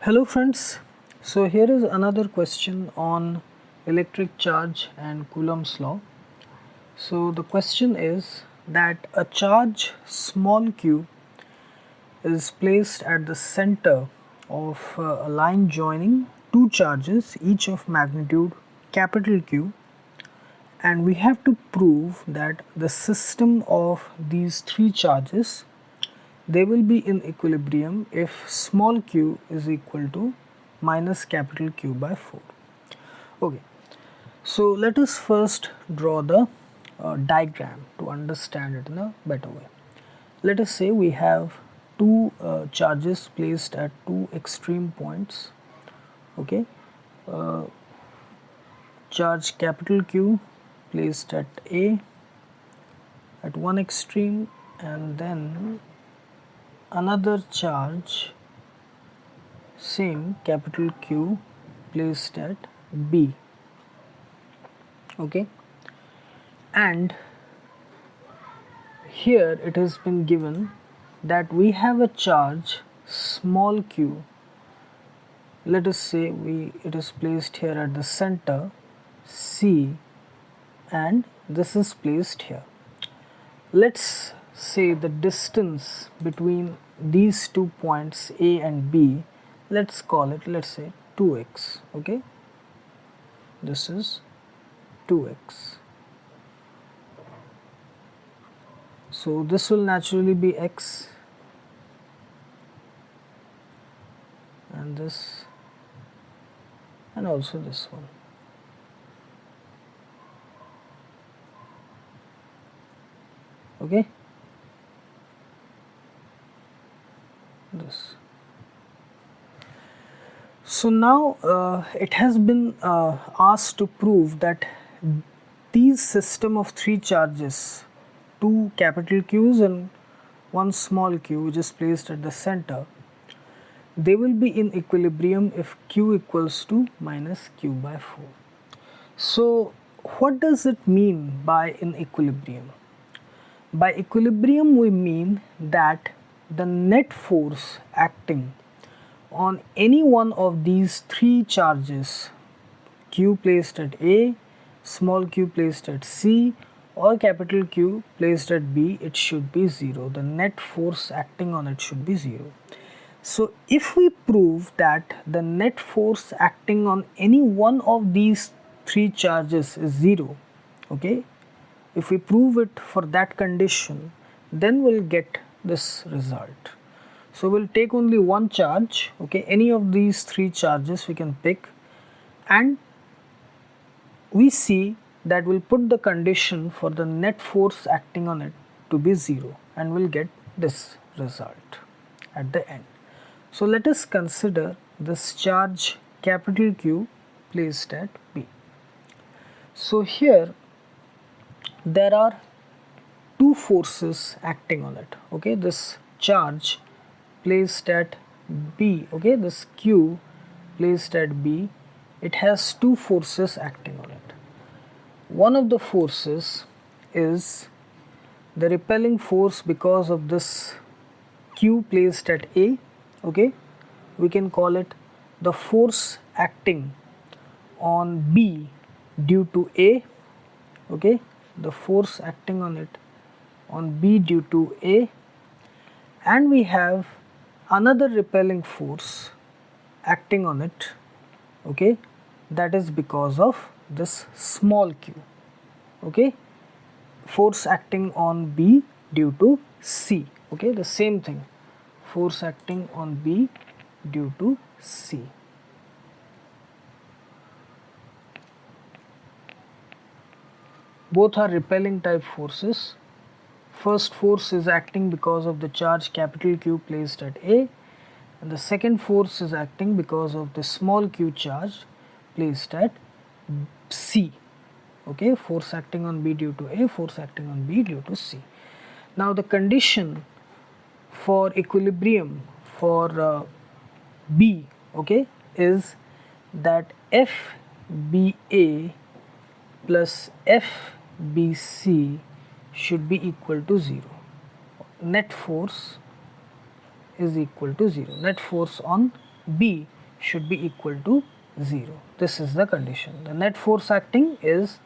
Hello friends, so here is another question on electric charge and Coulomb's law. So the question is that a charge small q is placed at the center of a line joining two charges each of magnitude capital Q, and we have to prove that the system of these three charges, they will be in equilibrium if small q is equal to minus capital Q by 4. Okay, so let us first draw the diagram to understand it in a better way. Let us say we have two charges placed at two extreme points. Okay, charge capital Q placed at A at one extreme, and then another charge same capital Q placed at B. Okay, and here it has been given that we have a charge small q. Let us say it is placed here at the center C, and this is placed here. Let's say the distance between these 2 points A and B, let's call it, let's say 2x. Okay, this is 2x. So this will naturally be x, and this, and also this one. Okay, this. So now it has been asked to prove that these system of three charges, two capital Q's and one small q which is placed at the center, they will be in equilibrium if Q equals to minus Q by 4. So what does it mean by in equilibrium? By equilibrium we mean that the net force acting on any one of these three charges, Q placed at A, small q placed at C, or capital Q placed at B, it should be 0. The net force acting on it should be 0. So if we prove that the net force acting on any one of these three charges is 0, okay, if we prove it for that condition, then we'll get this result. So we'll take only one charge, okay, any of these three charges we can pick, and we see that we'll put the condition for the net force acting on it to be 0, and we'll get this result at the end. So let us consider this charge capital Q placed at B. So here there are two forces acting on it. Okay, this charge placed at B, okay, this Q placed at B, it has two forces acting on it. One of the forces is the repelling force because of this Q placed at A. Okay, we can call it the force acting on B due to A. Okay, the force acting on it on B due to A, and we have another repelling force acting on it, okay, that is because of this small q. Okay, force acting on B due to C. Okay, the same thing, force acting on B due to C. Both are repelling type forces. First force is acting because of the charge capital Q placed at A, and the second force is acting because of the small q charge placed at C. Okay, force acting on B due to A, force acting on B due to C. Now the condition for equilibrium for B, okay, is that FBA plus FBC should be equal to 0. Net force is equal to 0. Net force on B should be equal to 0. This is the condition. The net force acting is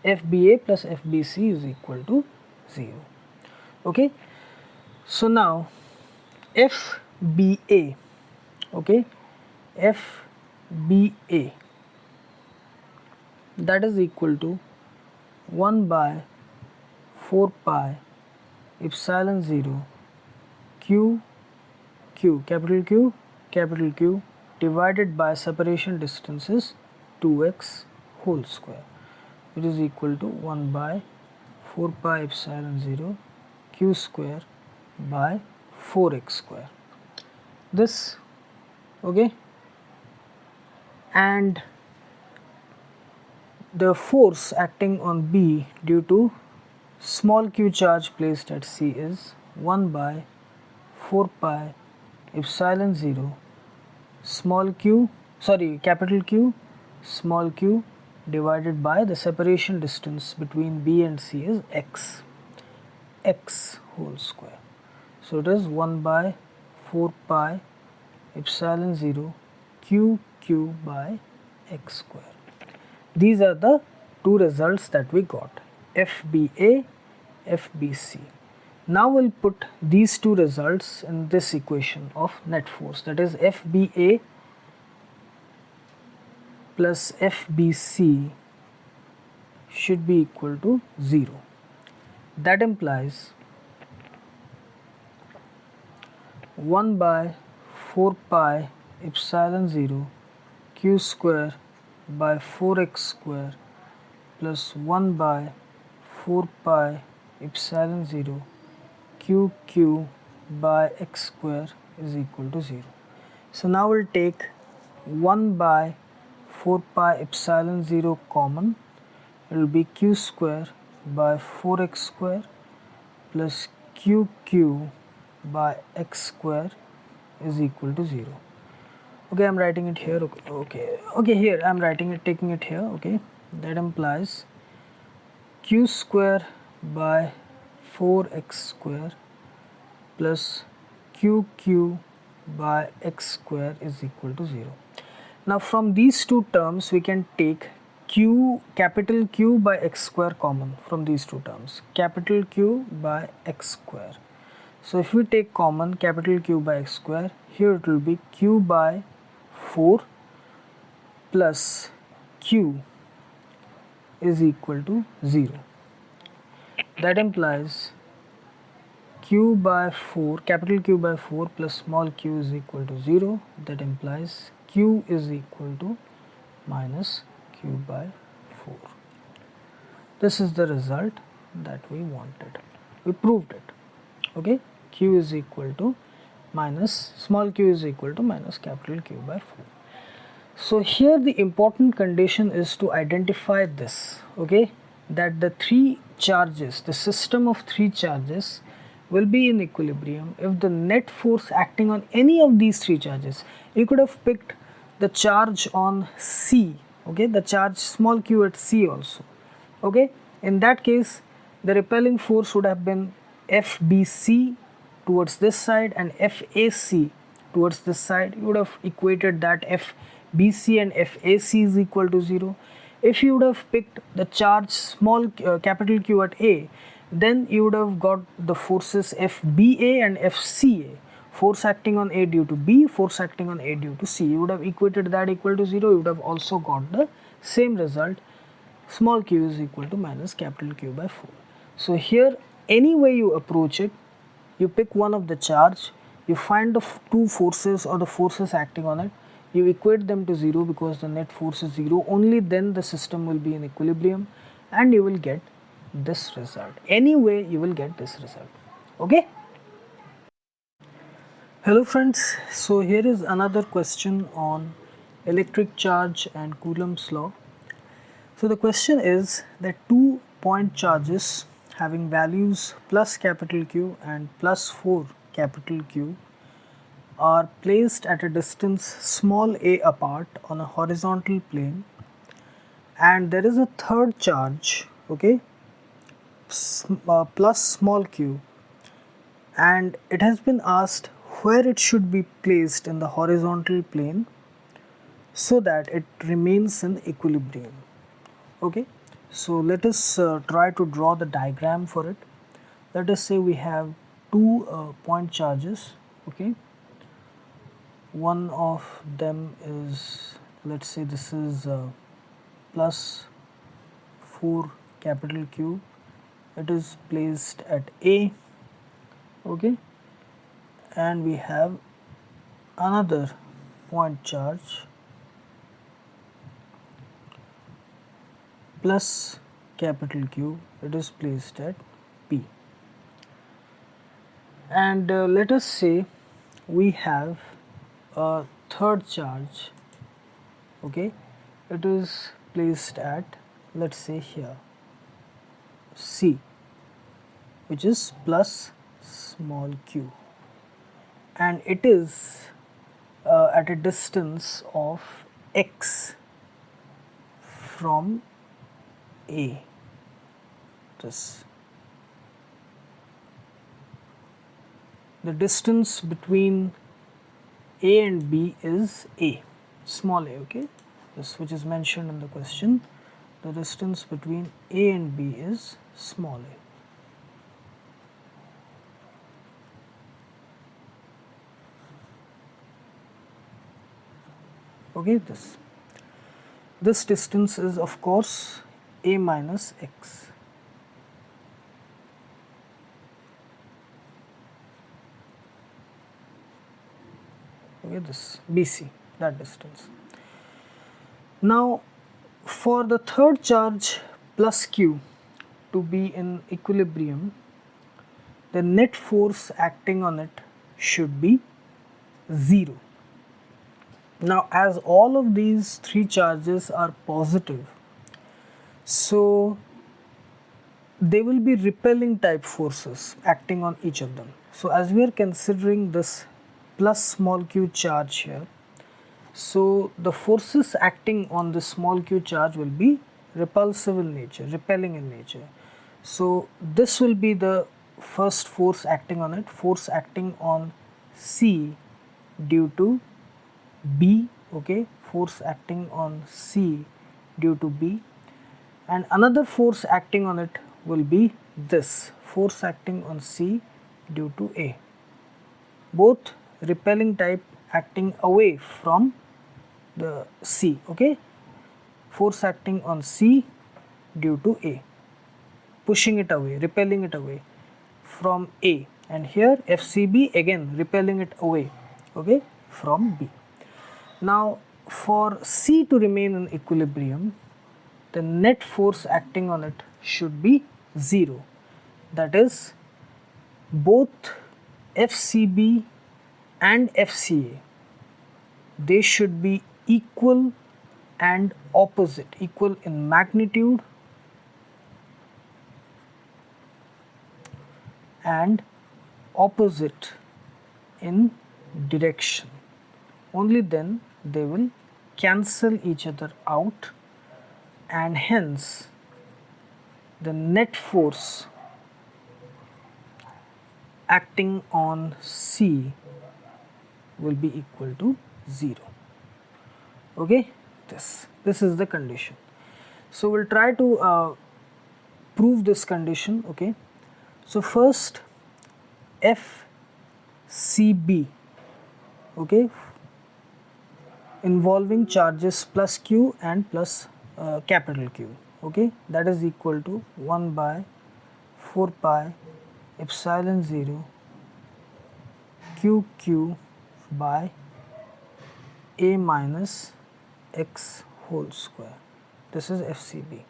FBA plus FBC is equal to 0. Okay. So now FBA, okay, FBA, that is equal to 1 by 4 pi epsilon 0 Q, capital Q divided by separation distance is 2x whole square, which is equal to 1 by 4 pi epsilon 0 Q square by 4x square. This, okay, and the force acting on B due to small q charge placed at C is 1 by 4 pi epsilon 0 capital Q small q divided by the separation distance between B and C is x whole square. So it is 1 by 4 pi epsilon 0 q by x square. These are the two results that we got, FBA, FBC. Now we'll put these two results in this equation of net force, that is FBA plus FBC should be equal to 0. That implies 1 by 4 pi epsilon 0 q square by 4x square plus 1 by 4 pi epsilon 0 q by x square is equal to 0. So now we'll take 1 by 4 pi epsilon 0 common. It will be q square by 4x square plus q by x square is equal to 0. Okay, I'm writing it here. Okay, here I'm writing it, taking it here. Okay, that implies q square by 4x square plus q by x square is equal to 0. Now from these two terms we can take capital Q by x square common from these two terms, capital Q by x square. So if we take common capital Q by x square, here it will be q by 4 plus q is equal to 0. That implies q by 4, capital Q by 4 plus small q is equal to 0. That implies q is equal to minus q by 4. This is the result that we wanted. We proved it. Okay, q is equal to minus small q is equal to minus capital Q by 4. So here the important condition is to identify this, okay, that the three charges, the system of three charges will be in equilibrium if the net force acting on any of these three charges, you could have picked the charge on C, okay, the charge small q at C also, okay. In that case the repelling force would have been FBC towards this side and FAC towards this side. You would have equated that FBC and FAC is equal to 0. If you would have picked the charge small capital Q at A, then you would have got the forces FBA and FCA, force acting on A due to B, force acting on A due to C. You would have equated that equal to 0. You would have also got the same result, small q is equal to minus capital Q by 4. So here any way you approach it, you pick one of the charge, you find the two forces or the forces acting on it, you equate them to 0 because the net force is 0, only then the system will be in equilibrium and you will get this result. Anyway you will get this result. Okay. Hello friends, so here is another question on electric charge and Coulomb's law. So the question is that two point charges having values plus capital Q and plus 4 capital Q are placed at a distance small a apart on a horizontal plane, and there is a third charge, okay, plus small q, and it has been asked where it should be placed in the horizontal plane so that it remains in equilibrium. Okay, so let us try to draw the diagram for it. Let us say we have two point charges. Okay, one of them is, let's say this is plus 4 capital Q. It is placed at A. Okay, and we have another point charge plus capital Q. It is placed at P. And let us say we have a third charge. Okay, it is placed at, let's say here, C, which is plus small q, and it is at a distance of x from A. This, the distance between A and B is A, small a. Okay, this which is mentioned in the question, the distance between A and B is small a. Okay, this distance is of course A minus x. Okay, this BC, that distance. Now for the third charge plus Q to be in equilibrium, the net force acting on it should be 0. Now as all of these three charges are positive, so they will be repelling type forces acting on each of them. So as we are considering this plus small q charge here, so the forces acting on the small q charge will be repulsive in nature, repelling in nature. So this will be the first force acting on it, force acting on C due to B. Okay, force acting on C due to B, and another force acting on it will be this force acting on C due to A, both repelling type acting away from the C. Okay, force acting on C due to A, pushing it away, repelling it away from A, and here FCB again repelling it away, okay, from B. Now for C to remain in equilibrium, the net force acting on it should be 0. That is, both FCB and FCA, they should be equal and opposite, equal in magnitude and opposite in direction. Only then they will cancel each other out, and hence the net force acting on C will be equal to 0. Okay, this is the condition. So we'll try to prove this condition. Okay, so first FCB, okay, involving charges plus Q and plus capital Q, okay, that is equal to 1 by 4 pi epsilon 0 QQ by A minus x whole square. This is FCB.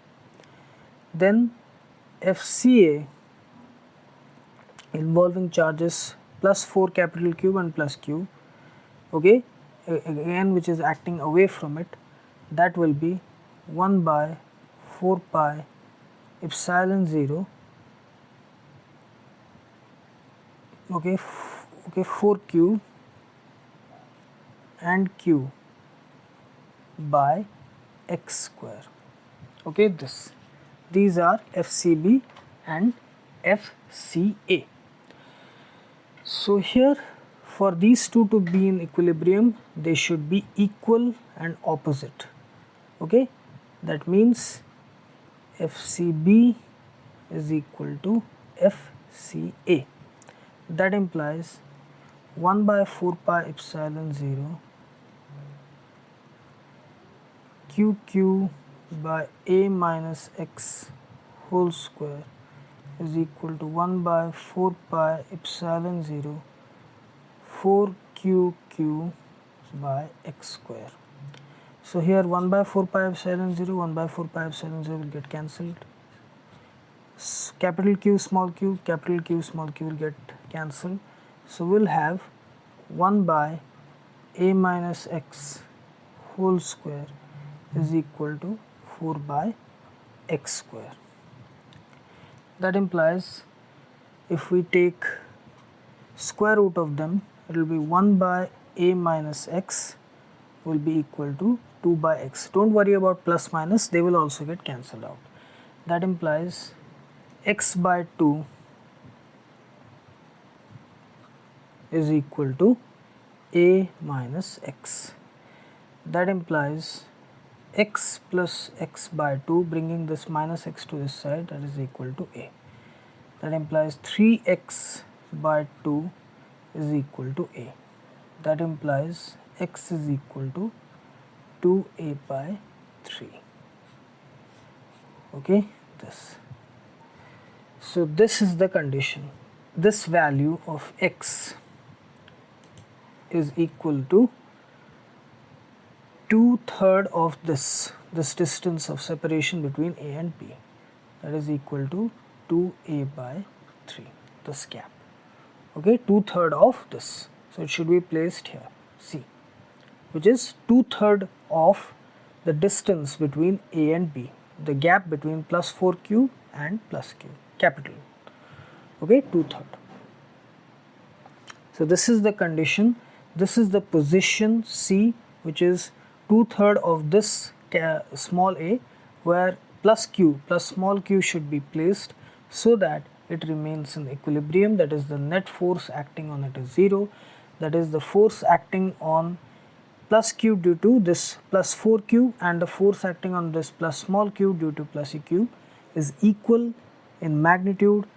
Then FCA involving charges plus 4 capital Q and plus Q, okay, again which is acting away from it, that will be 1 by 4 pi epsilon 0, okay, 4Q and Q by x square. Okay, these are FCB and FCA. So here for these two to be in equilibrium, they should be equal and opposite. Okay, that means FCB is equal to FCA. That implies 1 by 4 pi epsilon 0 QQ by A minus X whole square is equal to 1 by 4 pi epsilon 0 4QQ by X square. So here 1 by 4 pi epsilon 0, 1 by 4 pi epsilon 0 will get cancelled. Capital Q, small q will get cancelled. So we'll have 1 by A minus X whole square is equal to 4 by X square. That implies if we take square root of them, it will be 1 by A minus X will be equal to 2 by X. Don't worry about plus minus, they will also get cancelled out. That implies X by 2 is equal to A minus X. That implies X plus X by 2, bringing this minus X to this side, that is equal to A. That implies 3X by 2 is equal to A. That implies X is equal to 2A by 3. Okay, this. So this is the condition. This value of X is equal to 2/3 of this distance of separation between A and B. That is equal to 2A by 3, this gap. Okay, 2/3 of this. So it should be placed here, C, which is 2/3 of the distance between A and B, the gap between plus 4Q and plus Q, capital. Okay, 2/3. So this is the condition. This is the position C, which is 2/3 of this small a, where plus Q, plus small q should be placed so that it remains in equilibrium. That is, the net force acting on it is 0. That is, the force acting on plus q due to this plus 4q and the force acting on this plus small q due to plus eq is equal in magnitude,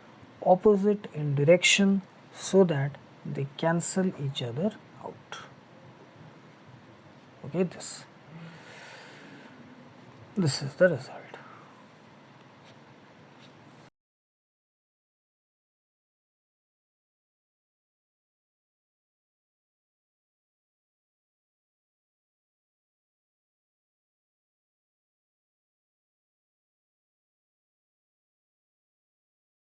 opposite in direction, so that they cancel each other out. Okay, this is the result.